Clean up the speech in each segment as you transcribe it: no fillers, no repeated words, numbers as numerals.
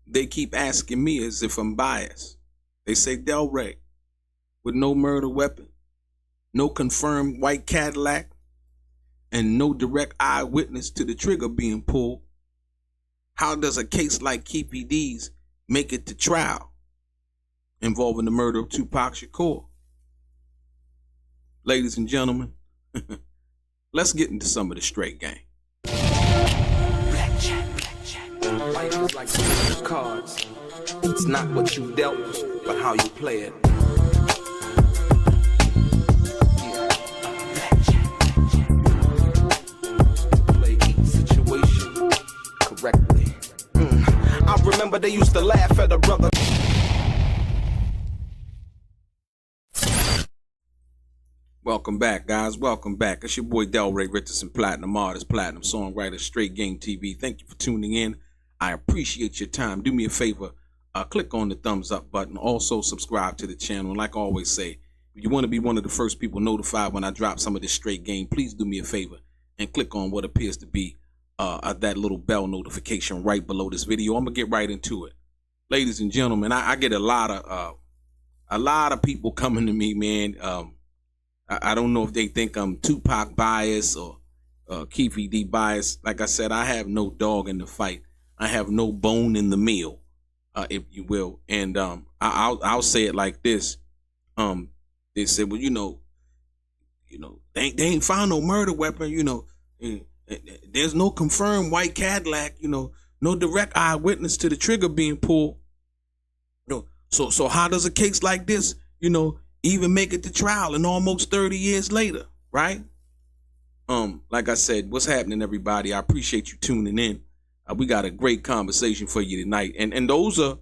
they keep asking me as if I'm biased. They say, Delray, with no murder weapon, no confirmed white Cadillac, and no direct eyewitness to the trigger being pulled, how does a case like Keefe D's make it to trial involving the murder of Tupac Shakur? Ladies and gentlemen, let's get into some of the straight game. Life is like some cards. It's not what you dealt, but how you play it. Play each situation correctly. I remember they used to laugh at a brother. Welcome back, guys. Welcome back. It's your boy Delray Richardson, Platinum Artist, Platinum Songwriter, Straight Game TV. Thank you for tuning in. I appreciate your time. Do me a favor, click on the thumbs up button. Also subscribe to the channel. And like I always say, if you want to be one of the first people notified when I drop some of this straight game, please do me a favor and click on what appears to be that little bell notification right below this video. I'm gonna get right into it. Ladies and gentlemen, I get a lot of people coming to me, man. I don't know if they think I'm Tupac biased or Keefe D biased. Like I said, I have no dog in the fight. I have no bone in the meal, if you will. And I'll say it like this. They said, well, they ain't found no murder weapon. There's no confirmed white Cadillac. No direct eyewitness to the trigger being pulled. So how does a case like this, even make it to trial and almost 30 years later, right? Like I said, what's happening, everybody? I appreciate you tuning in. We got a great conversation for you tonight. And those are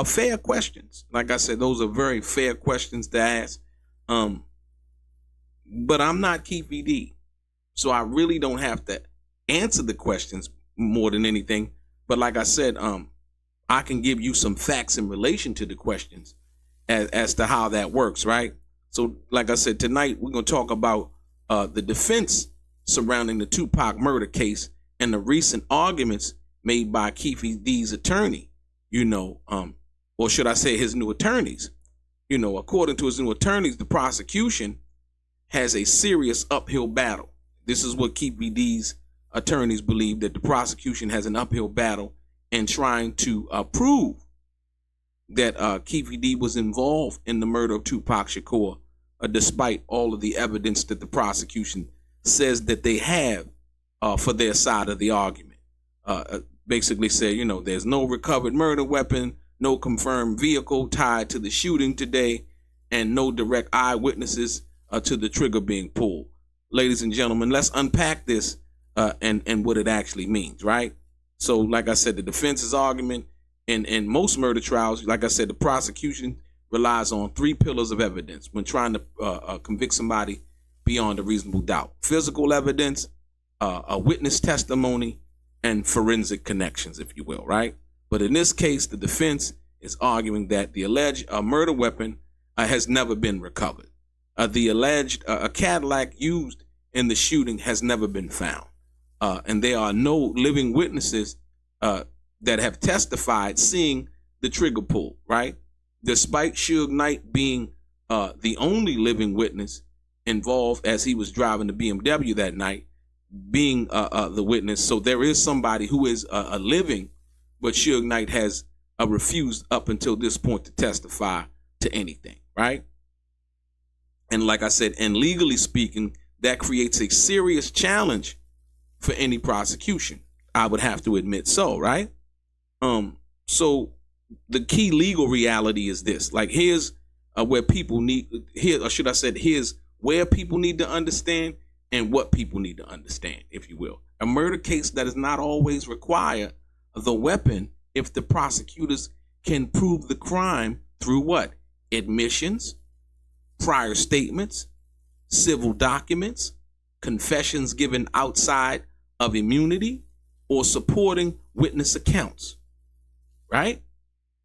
fair questions. Like I said, those are very fair questions to ask. But I'm not Keefe D. So I really don't have to answer the questions more than anything. But like I said, I can give you some facts in relation to the questions as to how that works, right? So like I said, tonight we're going to talk about the defense surrounding the Tupac murder case and the recent arguments made by Keefe D's attorney, or should I say his new attorneys. According to his new attorneys, the prosecution has a serious uphill battle. This is what Keefe D's attorneys believe, that the prosecution has an uphill battle in trying to prove that Keefe D was involved in the murder of Tupac Shakur, despite all of the evidence that the prosecution says that they have for their side of the argument. Basically said, there's no recovered murder weapon, no confirmed vehicle tied to the shooting today, and no direct eyewitnesses to the trigger being pulled. Ladies and gentlemen, let's unpack this and what it actually means, right? So like I said, the defense's argument in most murder trials, like I said, the prosecution relies on 3 pillars of evidence when trying to convict somebody beyond a reasonable doubt: physical evidence, a witness testimony, and forensic connections, if you will, right? But in this case, the defense is arguing that the alleged murder weapon has never been recovered. The alleged Cadillac used in the shooting has never been found. And there are no living witnesses that have testified seeing the trigger pull, right? Despite Suge Knight being the only living witness involved as he was driving the BMW that night, being the witness. So there is somebody who is a living, but Suge Knight has refused up until this point to testify to anything, right? And like I said, and legally speaking, that creates a serious challenge for any prosecution. I would have to admit so, right? So the key legal reality is this. Like, here's where people need, or should I say, here's where people need to understand and what people need to understand, if you will. A murder case that does not always require the weapon if the prosecutors can prove the crime through what? Admissions, prior statements, civil documents, confessions given outside of immunity, or supporting witness accounts, right?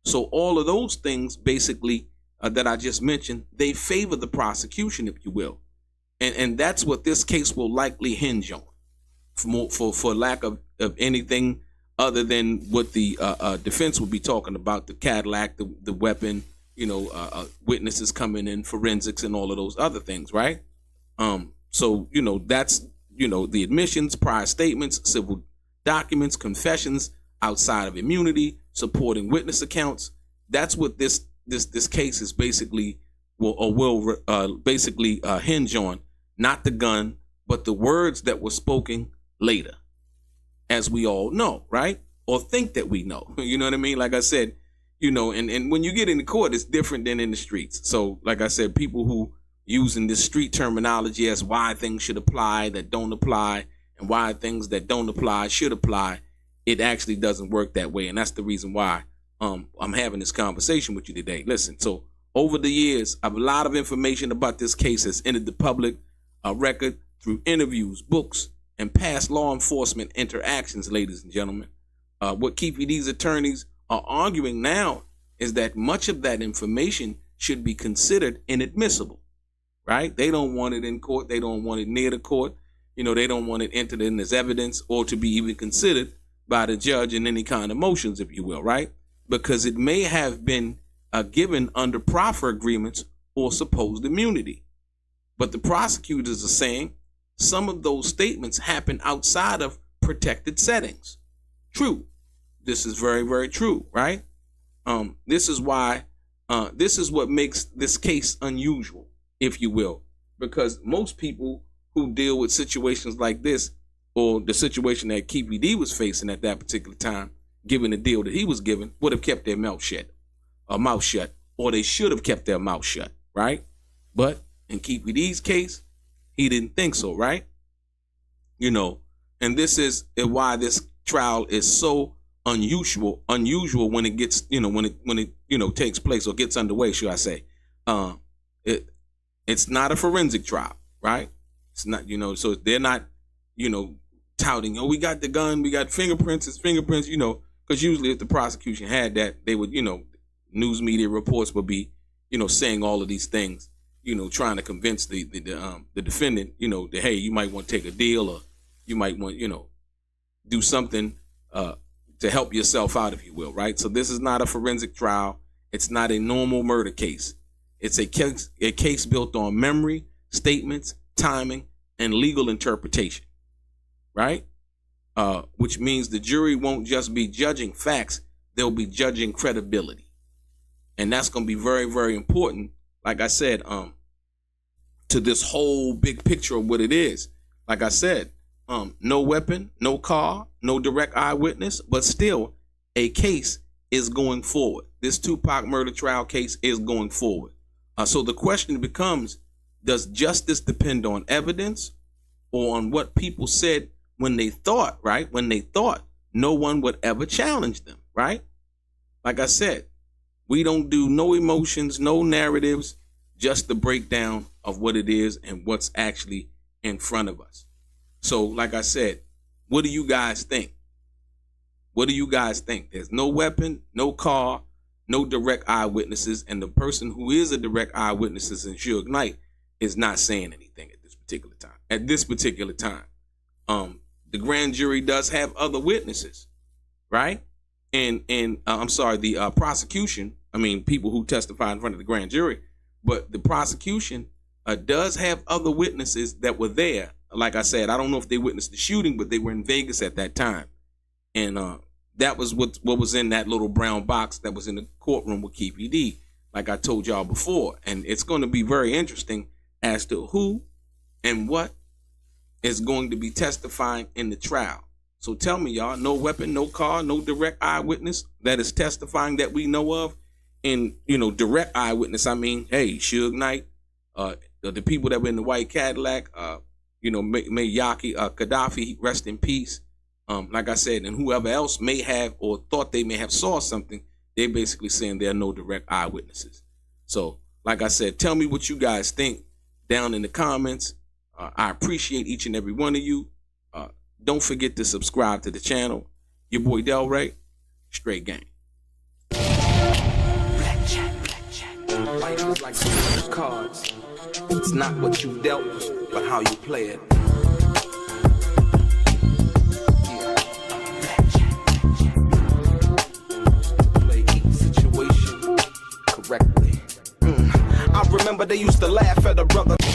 So all of those things basically that I just mentioned, they favor the prosecution, if you will. And that's what this case will likely hinge on, for lack of anything other than what the defense would be talking about, the Cadillac, the weapon, witnesses coming in, forensics, and all of those other things, right? So, that's, the admissions, prior statements, civil documents, confessions outside of immunity, supporting witness accounts. That's what this case is basically will hinge on, not the gun, but the words that were spoken later, as we all know, right? Or think that we know. You know what I mean? Like I said, and when you get into court, it's different than in the streets. So, like I said, people who using this street terminology as why things should apply that don't apply, and why things that don't apply should apply, it actually doesn't work that way. And that's the reason why I'm having this conversation with you today. Listen, so over the years, I have a lot of information about this case that's entered the public record through interviews, books, and past law enforcement interactions, ladies and gentlemen. What Keefe D's attorneys are arguing now is that much of that information should be considered inadmissible, right? They don't want it in court. They don't want it near the court. They don't want it entered in as evidence or to be even considered by the judge in any kind of motions, if you will, right? Because it may have been given under proffer agreements or supposed immunity. But the prosecutors are saying some of those statements happen outside of protected settings. True. This is very, very true, right? This is why, this is what makes this case unusual, if you will, because most people who deal with situations like this, or the situation that Keefe D was facing at that particular time, given the deal that he was given, would have kept their mouth shut, or they should have kept their mouth shut, right? But in Keefe D's case, he didn't think so, right? And this is why this trial is so unusual when it gets, when it takes place or gets underway, should I say. It's not a forensic trial, right? It's not, so they're not, touting, we got the gun, we got fingerprints, because usually if the prosecution had that, they would, news media reports would be, saying all of these things, trying to convince the defendant, that, hey, you might want to take a deal, or you might want, do something to help yourself out, if you will, right? So this is not a forensic trial. It's not a normal murder case. It's a case built on memory, statements, timing, and legal interpretation, right? Which means the jury won't just be judging facts, they'll be judging credibility. And that's going to be very, very important, like I said, to this whole big picture of what it is. Like I said, no weapon, no car, no direct eyewitness, but still a case is going forward. This Tupac murder trial case is going forward. So the question becomes, does justice depend on evidence or on what people said when they thought, right? When they thought no one would ever challenge them, right? Like I said, we don't do no emotions, no narratives, just the breakdown of what it is and what's actually in front of us. So, like I said, what do you guys think? What do you guys think? There's no weapon, no car, no direct eyewitnesses, and the person who is a direct eyewitness in Suge Knight is not saying anything at this particular time. At this particular time, the grand jury does have other witnesses, right? And I'm sorry, the prosecution. I mean, people who testify in front of the grand jury, but the prosecution does have other witnesses that were there. Like I said, I don't know if they witnessed the shooting, but they were in Vegas at that time, and that was what was in that little brown box that was in the courtroom with Keefe D, like I told y'all before. And it's going to be very interesting as to who and what is going to be testifying in the trial. So tell me, y'all, no weapon, no car, no direct eyewitness that is testifying that we know of. And, direct eyewitness, I mean, hey, Suge Knight, the people that were in the white Cadillac, may Yaki, Gaddafi, rest in peace. Like I said, and whoever else may have or thought they may have saw something, they're basically saying there are no direct eyewitnesses. So, like I said, tell me what you guys think down in the comments. I appreciate each and every one of you. Don't forget to subscribe to the channel. Your boy Delray, straight gang. Life is like some cards. It's not what you dealt, but how you play it. remember they used to laugh at a brother.